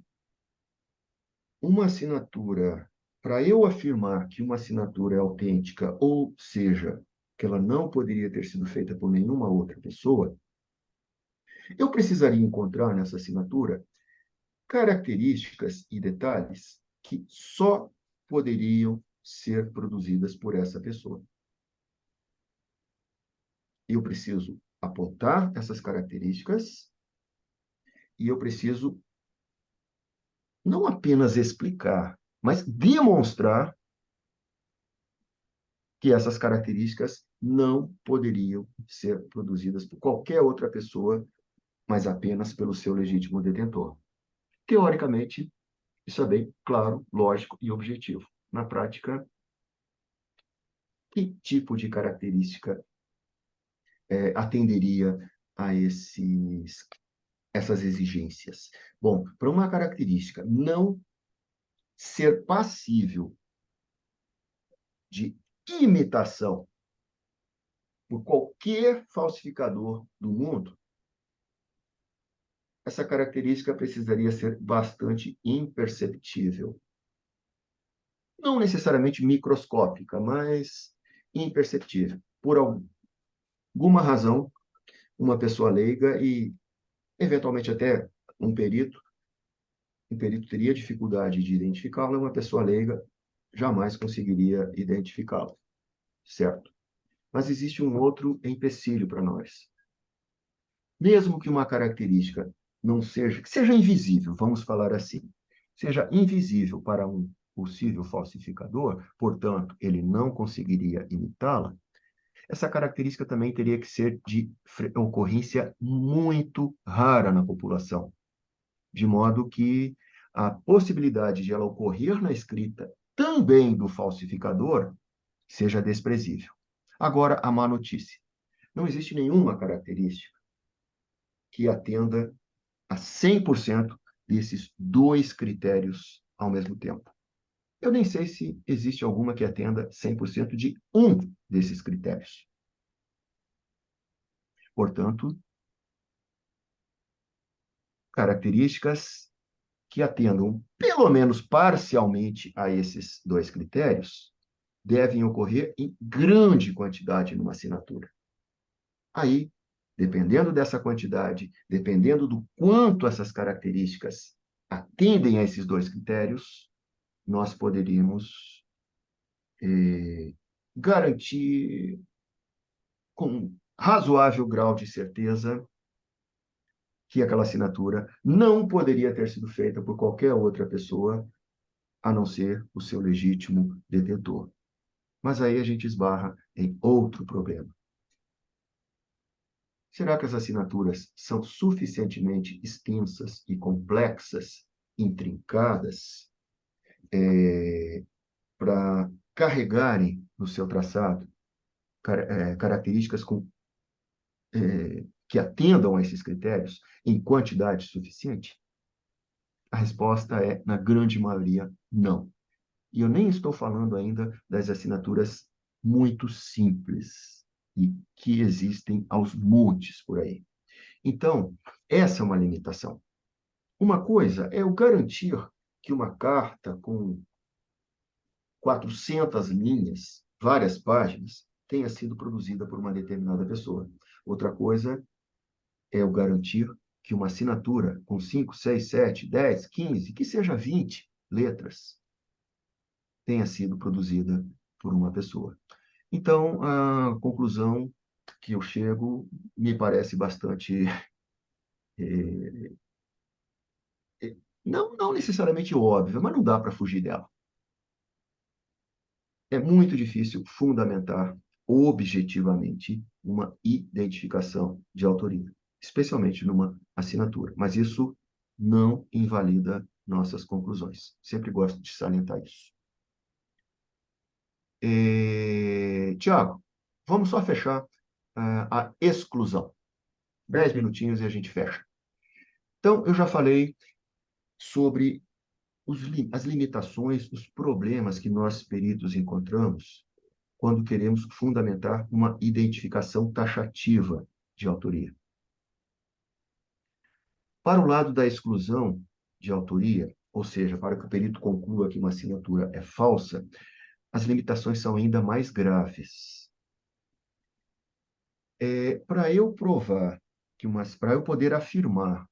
uma assinatura, para eu afirmar que uma assinatura é autêntica, ou seja, que ela não poderia ter sido feita por nenhuma outra pessoa, eu precisaria encontrar nessa assinatura características e detalhes que só poderiam ser produzidas por essa pessoa. Eu preciso apontar essas características e eu preciso não apenas explicar, mas demonstrar que essas características não poderiam ser produzidas por qualquer outra pessoa, mas apenas pelo seu legítimo detentor. Teoricamente, isso é bem claro, lógico e objetivo. Na prática, que tipo de característica atenderia a essas exigências? Bom, para uma característica não ser passível de imitação por qualquer falsificador do mundo, essa característica precisaria ser bastante imperceptível. Não necessariamente microscópica, mas imperceptível. Por alguma razão, uma pessoa leiga e, eventualmente, até um perito, um perito teria dificuldade de identificá-la, uma pessoa leiga jamais conseguiria identificá-la, certo? Mas existe um outro empecilho para nós. Mesmo que uma característica não seja, que seja invisível, vamos falar assim, seja invisível para um possível falsificador, portanto, ele não conseguiria imitá-la, essa característica também teria que ser de ocorrência muito rara na população, de modo que a possibilidade de ela ocorrer na escrita também do falsificador seja desprezível. Agora, a má notícia. Não existe nenhuma característica que atenda a 100% desses dois critérios ao mesmo tempo. Eu nem sei se existe alguma que atenda 100% de um desses critérios. Portanto, características que atendam pelo menos parcialmente a esses dois critérios devem ocorrer em grande quantidade numa assinatura. Aí, dependendo dessa quantidade, dependendo do quanto essas características atendem a esses dois critérios, nós poderíamos garantir com razoável grau de certeza que aquela assinatura não poderia ter sido feita por qualquer outra pessoa a não ser o seu legítimo detentor. Mas aí a gente esbarra em outro problema. Será que as assinaturas são suficientemente extensas e complexas, intrincadas, para carregarem no seu traçado características que atendam a esses critérios em quantidade suficiente? A resposta é, na grande maioria, não. E eu nem estou falando ainda das assinaturas muito simples e que existem aos montes por aí. Então, essa é uma limitação. Uma coisa é eu garantir que uma carta com 400 linhas, várias páginas, tenha sido produzida por uma determinada pessoa. Outra coisa é eu garantir que uma assinatura com 5, 6, 7, 10, 15, que seja 20 letras, tenha sido produzida por uma pessoa. Então, a conclusão que eu chego me parece bastante, eh, não necessariamente óbvia, mas não dá para fugir dela. É muito difícil fundamentar objetivamente uma identificação de autoria, especialmente numa assinatura. Mas isso não invalida nossas conclusões. Sempre gosto de salientar isso. Tiago, vamos só fechar a exclusão. 10 minutinhos e a gente fecha. Então, eu já falei sobre as limitações, os problemas que nós peritos encontramos quando queremos fundamentar uma identificação taxativa de autoria. Para o lado da exclusão de autoria, ou seja, para que o perito conclua que uma assinatura é falsa, as limitações são ainda mais graves. Para eu provar para eu poder afirmar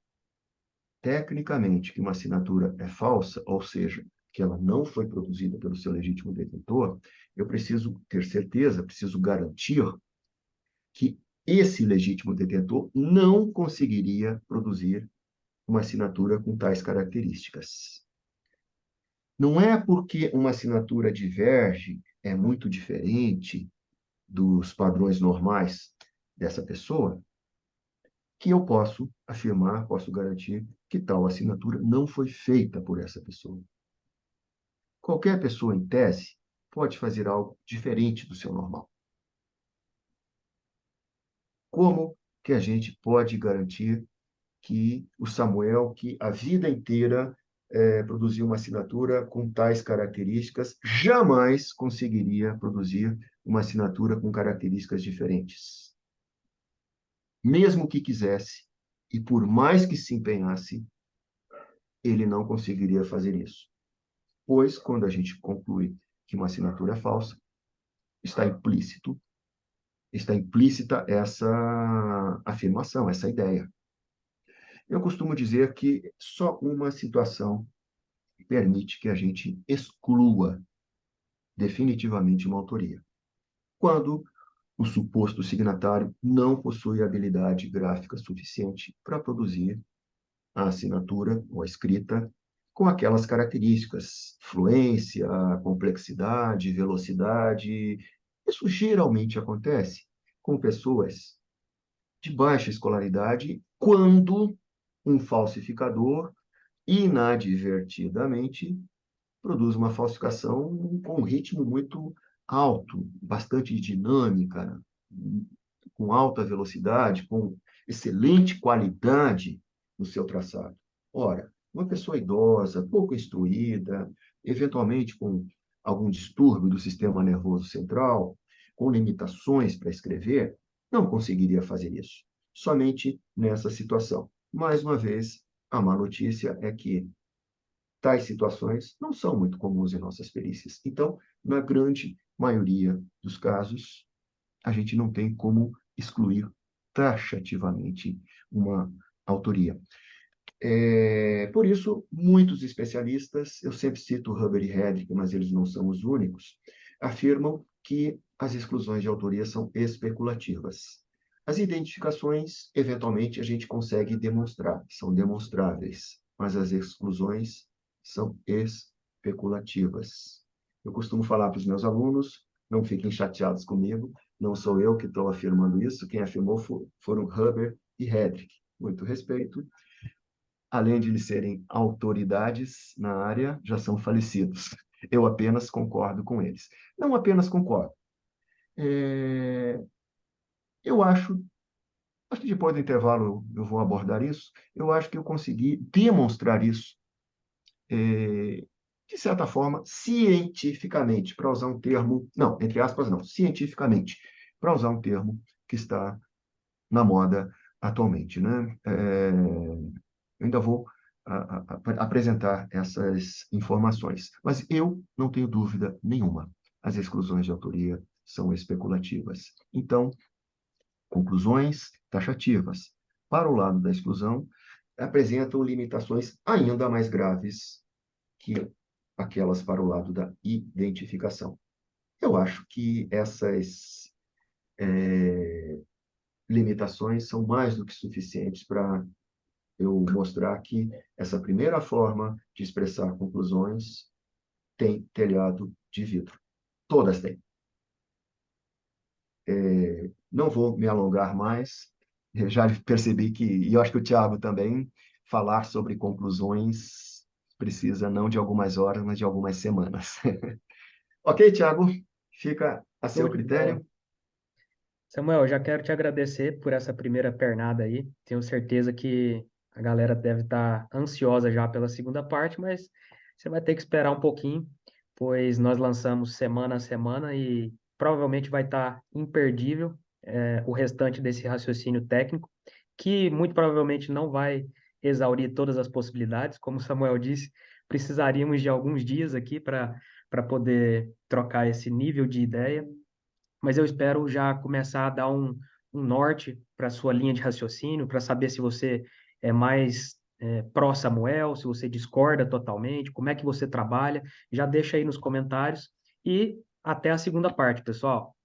tecnicamente que uma assinatura é falsa, ou seja, que ela não foi produzida pelo seu legítimo detentor, eu preciso ter certeza, preciso garantir que esse legítimo detentor não conseguiria produzir uma assinatura com tais características. Não é porque uma assinatura diverge, é muito diferente dos padrões normais dessa pessoa, que eu posso afirmar, posso garantir que tal assinatura não foi feita por essa pessoa. Qualquer pessoa, em tese, pode fazer algo diferente do seu normal? Como que a gente pode garantir que o Samuel, que a vida inteira produziu uma assinatura com tais características, jamais conseguiria produzir uma assinatura com características diferentes? Mesmo que quisesse, e por mais que se empenhasse, ele não conseguiria fazer isso. Pois, quando a gente conclui que uma assinatura é falsa, está implícito, está implícita essa afirmação, essa ideia. Eu costumo dizer que só uma situação permite que a gente exclua definitivamente uma autoria. Quando o suposto signatário não possui habilidade gráfica suficiente para produzir a assinatura ou a escrita com aquelas características, fluência, complexidade, velocidade. Isso geralmente acontece com pessoas de baixa escolaridade quando um falsificador inadvertidamente produz uma falsificação com um ritmo muito alto, bastante dinâmica, com alta velocidade, com excelente qualidade no seu traçado. Ora, uma pessoa idosa, pouco instruída, eventualmente com algum distúrbio do sistema nervoso central, com limitações para escrever, não conseguiria fazer isso. Somente nessa situação. Mais uma vez, a má notícia é que tais situações não são muito comuns em nossas perícias. Então, na grande maioria dos casos, a gente não tem como excluir taxativamente uma autoria. Por isso, muitos especialistas, eu sempre cito Huber e Hedrick, mas eles não são os únicos, afirmam que as exclusões de autoria são especulativas. As identificações, eventualmente, a gente consegue demonstrar, são demonstráveis, mas as exclusões são especulativas. Eu costumo falar para os meus alunos, não fiquem chateados comigo, não sou eu que estou afirmando isso, quem afirmou foram Huber e Hedrick. Muito respeito. Além de eles serem autoridades na área, já são falecidos. Eu apenas concordo com eles. Não apenas concordo. É... Eu acho que depois do intervalo eu vou abordar isso, eu acho que eu consegui demonstrar isso, de certa forma, cientificamente, para usar um termo, não, entre aspas, não, cientificamente, para usar um termo que está na moda atualmente, né? Eu ainda vou apresentar essas informações, mas eu não tenho dúvida nenhuma. As exclusões de autoria são especulativas. Então, conclusões taxativas. Para o lado da exclusão, apresentam limitações ainda mais graves que aquelas para o lado da identificação. Eu acho que essas limitações são mais do que suficientes para eu mostrar que essa primeira forma de expressar conclusões tem telhado de vidro. Todas têm. Não vou me alongar mais. Eu já percebi que, e eu acho que o Tiago também, falar sobre conclusões precisa não de algumas horas, mas de algumas semanas. Ok, Tiago? Fica a Show seu de bola. critério. Samuel, já quero te agradecer por essa primeira pernada aí. Tenho certeza que a galera deve estar ansiosa já pela segunda parte, mas você vai ter que esperar um pouquinho, pois nós lançamos semana a semana e provavelmente vai estar imperdível, o restante desse raciocínio técnico, que muito provavelmente não vai exaurir todas as possibilidades. Como o Samuel disse, precisaríamos de alguns dias aqui para poder trocar esse nível de ideia, mas eu espero já começar a dar um norte para a sua linha de raciocínio, para saber se você é mais pró-Samuel, se você discorda totalmente, como é que você trabalha. Já deixa aí nos comentários e até a segunda parte, pessoal.